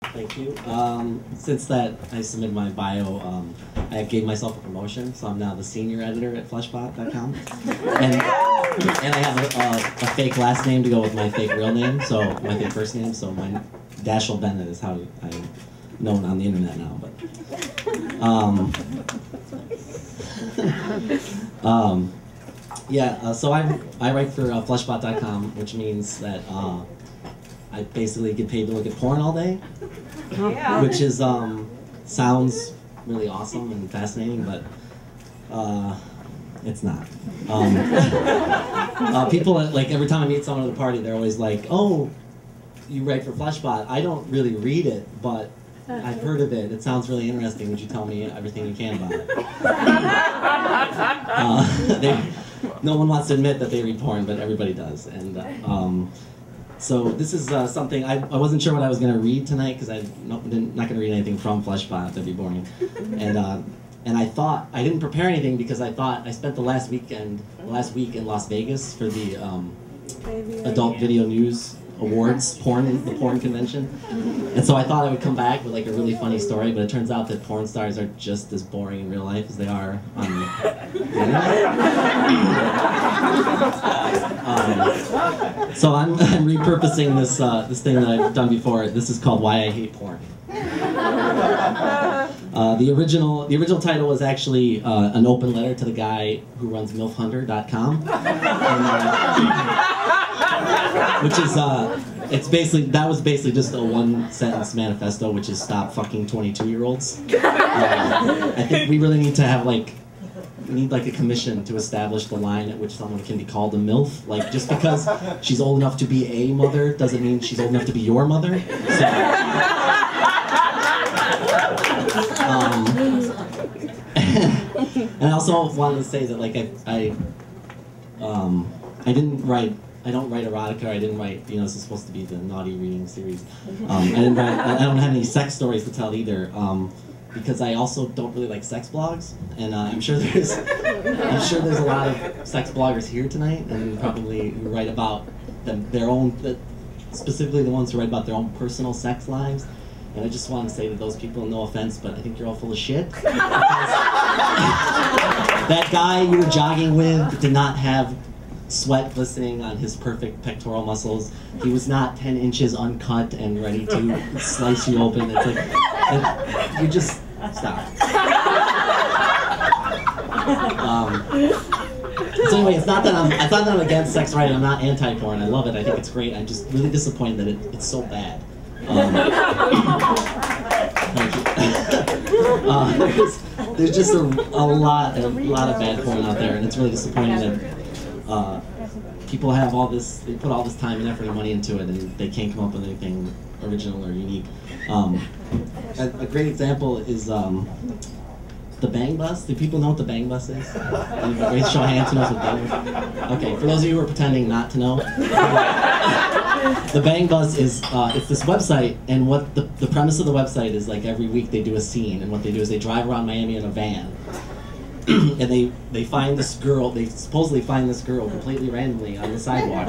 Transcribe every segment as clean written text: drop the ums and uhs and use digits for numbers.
Thank you. Since that I submitted my bio, I gave myself a promotion, so I'm now the senior editor at Fleshbot.com. And I have a fake last name to go with my fake real name, so my fake first name, so my Dashiell Bennett is how I'm known on the internet now. But so I write for Fleshbot.com, which means that I basically get paid to look at porn all day, which is sounds really awesome and fascinating, but it's not. People, like, every time I meet someone at a party, they're always like, "Oh, you write for Fleshbot. I don't really read it, but I've heard of it. It sounds really interesting. Would you tell me everything you can about it?" No one wants to admit that they read porn, but everybody does. And so this is something, I wasn't sure what I was going to read tonight, because I'm not going to read anything from Fleshbot. That'd be boring. And I thought, I didn't prepare anything because I thought, I spent the last week in Las Vegas for the Adult Video News Awards, the porn convention. And so I thought I would come back with like a really funny story, but it turns out that porn stars are just as boring in real life as they are on the internet. So I'm repurposing this thing that I've done before. This is called Why I Hate Porn. The original title was actually an open letter to the guy who runs MILFHunter.com. Which is, that was basically just a one-sentence manifesto, which is stop fucking 22-year-olds. I think we really need to have, we need a commission to establish the line at which someone can be called a MILF. Like, just because she's old enough to be a mother doesn't mean she's old enough to be your mother. So, and I also wanted to say that, I don't write erotica. I didn't write, this is supposed to be the naughty reading series. I don't have any sex stories to tell either, because I also don't really like sex blogs, and I'm sure there's a lot of sex bloggers here tonight, and probably who write about their own, specifically the ones who write about their own personal sex lives. And I just want to say to those people, no offense, but I think you're all full of shit. That guy you were jogging with did not have sweat glistening on his perfect pectoral muscles. He was not 10 inches uncut and ready to slice you open. It's like, you just stop. So anyway, it's not that I'm against sex writing. I'm not anti-porn. I love it. I think it's great. I'm just really disappointed that it's so bad. Thank you. There's just a lot of bad porn out there, and it's really disappointing that people have they put all this time and effort and money into it, and they can't come up with anything original or unique. A great example is the Bang Bus. Do people know what the Bang Bus is? Anybody? Show of hands who knows what Bang Bus is. Okay, for those of you who are pretending not to know, the Bang Bus is it's this website, and what the premise of the website is, like, every week they do a scene, and what they do is they drive around Miami in a van, and they find this girl. They supposedly find this girl completely randomly on the sidewalk,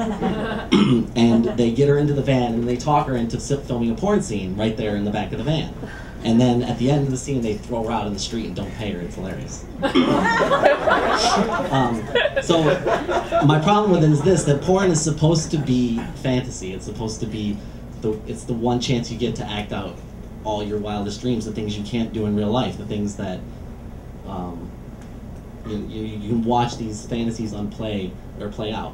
and they get her into the van, and they talk her into filming a porn scene right there in the back of the van. And then at the end of the scene, they throw her out in the street and don't pay her. It's hilarious. So my problem with it is this: that porn is supposed to be fantasy. It's supposed to be it's the one chance you get to act out all your wildest dreams, the things you can't do in real life, the things that you can watch these fantasies play out.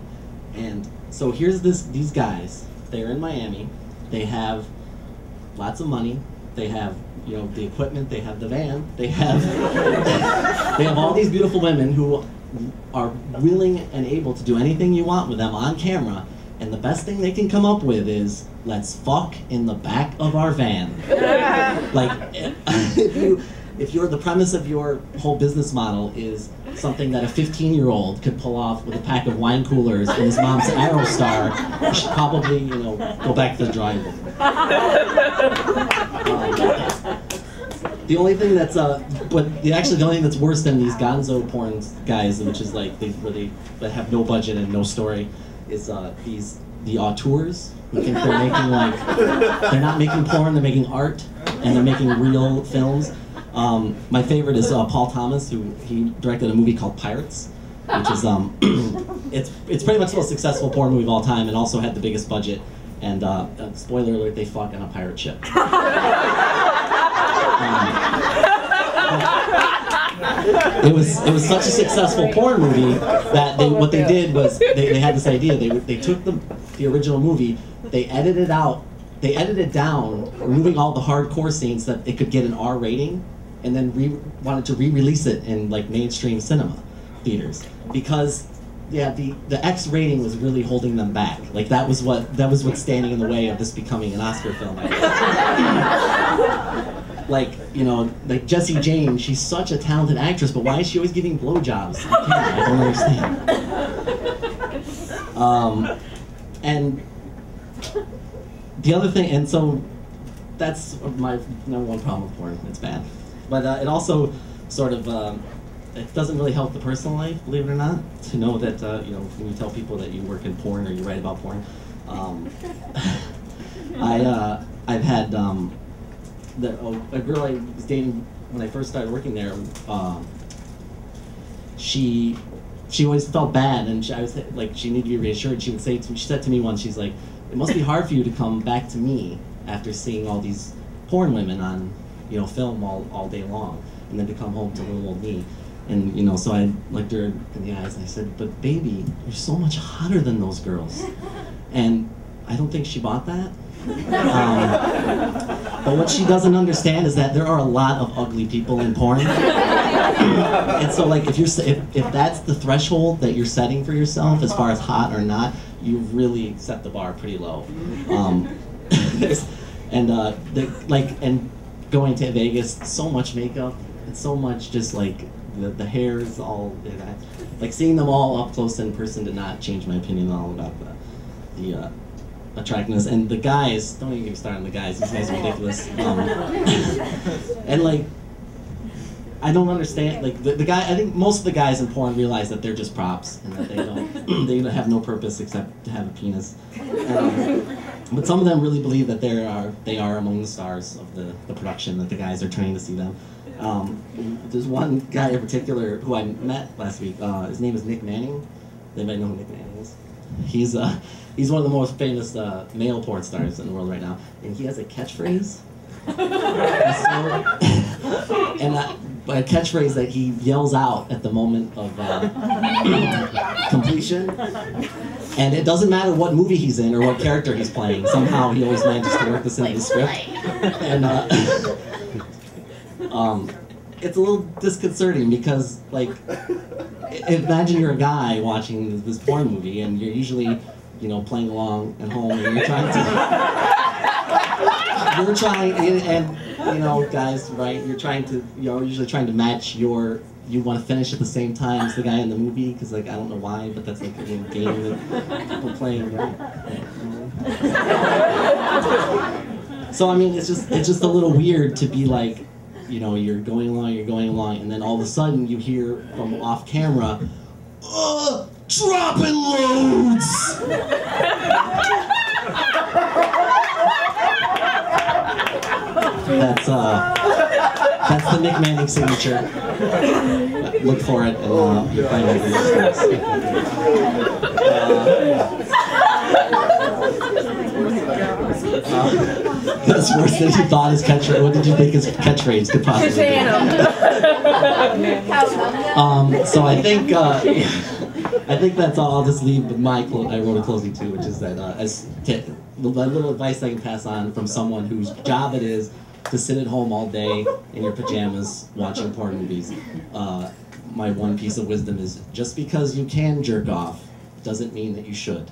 And so here's these guys. They're in Miami. They have lots of money. They have the equipment. They have the van. They have all these beautiful women who are willing and able to do anything you want with them on camera. And the best thing they can come up with is, let's fuck in the back of our van. Like, if the premise of your whole business model is something that a 15-year-old could pull off with a pack of wine coolers and his mom's Aerostar, you should probably, go back to the drawing board. The only thing that's, the only thing that's worse than these gonzo porn guys, which is like, they have no budget and no story, is these the auteurs who think they're making like, they're not making porn, they're making art, and they're making real films. My favorite is Paul Thomas, who he directed a movie called Pirates, which is it's pretty much the most successful porn movie of all time, and also had the biggest budget. And spoiler alert, they fuck on a pirate ship. It was such a successful porn movie that what they did was they had this idea. They took the original movie, they edited it out, they edited it down, removing all the hardcore scenes so that it could get an R rating, and then wanted to re-release it in like mainstream cinema theaters because the X rating was really holding them back. Like that was what's standing in the way of this becoming an Oscar film. Like, you know, like Jessie James, she's such a talented actress, but why is she always giving blowjobs? I don't understand. And the other thing, and so that's my number one problem with porn. It's bad, but it also sort of it doesn't really help the personal life, believe it or not, to know that you know, when you tell people that you work in porn or you write about porn. I've had a girl I was dating when I first started working there. She always felt bad, and I was like, she needed to be reassured. She would say to me, she said to me once, she's like, "It must be hard for you to come back to me after seeing all these porn women on, you know, film all day long, and then to come home to little old me." And you know, so I looked her in the eyes and I said, "But baby, you're so much hotter than those girls." And I don't think she bought that. But what she doesn't understand is that there are a lot of ugly people in porn. And so, like, if that's the threshold that you're setting for yourself as far as hot or not, you really set the bar pretty low. And going to Vegas, so much makeup and so much just like the hair is all, like seeing them all up close in person did not change my opinion at all about the attractiveness. And the guys, don't even get me started on the guys, these guys are ridiculous. And like, I don't understand, like the guy, I think most of the guys in porn realize that they're just props and that they have no purpose except to have a penis. But some of them really believe that they are among the stars of the production, that the guys are trained to see them. There's one guy in particular who I met last week. His name is Nick Manning. Anybody know who Nick Manning is? He's one of the most famous male porn stars in the world right now, and he has a catchphrase. A catchphrase that he yells out at the moment of completion. And it doesn't matter what movie he's in or what character he's playing. Somehow he always manages to work this into the script. And it's a little disconcerting because, like, imagine you're a guy watching this porn movie and you're usually, you know, playing along at home and you're trying and you know, guys, right? You're usually trying to match you want to finish at the same time as the guy in the movie, because, like, I don't know why, but that's like a little game that people playing, right? So I mean, it's just a little weird to be like, you know, you're going along, and then all of a sudden you hear from off camera, dropping loads. That's the Nick Manning signature. Look for it and you'll find it. That's worse than you thought his catchphrase. What did you think his catchphrase could possibly be? So I think that's all. I'll just leave with I wrote a closing too, which is that the little advice I can pass on from someone whose job it is to sit at home all day in your pajamas watching porn movies. My one piece of wisdom is, just because you can jerk off doesn't mean that you should.